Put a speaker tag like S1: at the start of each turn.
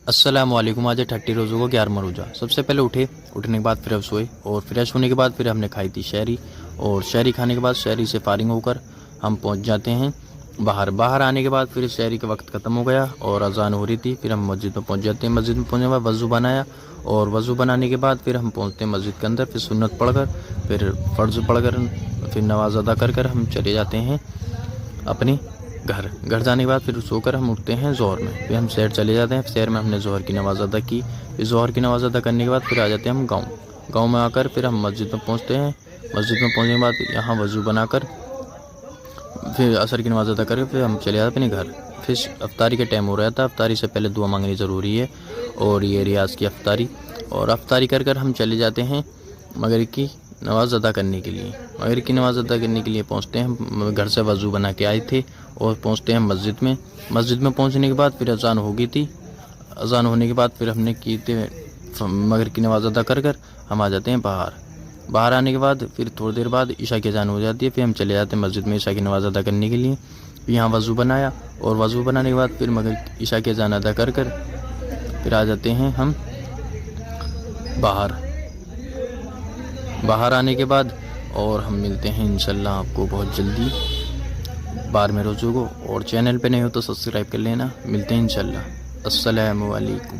S1: अस्सलाम वालेकुम। आज है 30 रोज़ों को 11वां रोज़ा। सबसे पहले उठने के बाद फ्रेश हुए और फ्रेश होने के बाद फिर हमने खाई थी शहरी। और शहरी खाने के बाद शहरी से फारिग होकर हम पहुंच जाते हैं बाहर आने के बाद फिर शहरी का वक्त ख़त्म हो गया और अजान हो रही थी। फिर हम मस्जिद में पहुंच जाते हैं। मस्जिद में पहुंचने के बाद वज़ू बनाया और वज़ू बनाने के बाद फिर हम पहुंचते हैं मस्जिद के अंदर। फिर सुन्नत पढ़कर फिर फ़र्ज़ पढ़कर फिर नमाज अदा कर हम चले जाते हैं अपने घर जाने के बाद फिर सोकर हम उठते हैं ज़ोहर में। फिर हम शहर चले जाते हैं। शहर में हमने ज़ोहर की नमाज़ अदा की। फिर ज़ोहर की नमाज़ अदा करने के बाद फिर आ जाते हैं हम गाँव में आकर फिर हम मस्जिद में पहुँचते हैं। मस्जिद में पहुँचने के बाद यहाँ वज़ू बनाकर फिर असर की नमाज़ अदा करके फिर हम चले जाते अपने घर। फिर अफ्तारी का टाइम हो रहा था। अफ्तारी से पहले दुआ मांगनी ज़रूरी है और ये रियाज़ की अफ्तारी। और अफ्तारी कर हम चले जाते हैं मगरिब की नमाज़ अदा करने के लिए। मगरिब की नमाज़ अदा करने के लिए पहुँचते हैं। घर से वज़ू बना के आए थे और पहुँचते हैं मस्जिद में। मस्जिद में पहुँचने के बाद फिर अज़ान हो गई थी। अज़ान होने के बाद फिर हमने की थे मगरिब की नमाज़ अदा कर हम आ जाते हैं बाहर आने के बाद फिर थोड़ी देर बाद ईशा की अज़ान हो जाती है। फिर हम चले जाते हैं मस्जिद में ईशा की नमाज़ अदा करने के लिए। फिर यहाँ वज़ू बनाया और वज़ू बनाने के बाद फिर मगरिब ईशा की अज़ान अदा कर फिर आ जाते हैं हम बाहर आने के बाद और हम मिलते हैं इंशाल्लाह आपको बहुत जल्दी 12वें रोज़ों को। और चैनल पे नहीं हो तो सब्सक्राइब कर लेना। मिलते हैं इंशाल्लाह। अस्सलामु अलैकुम।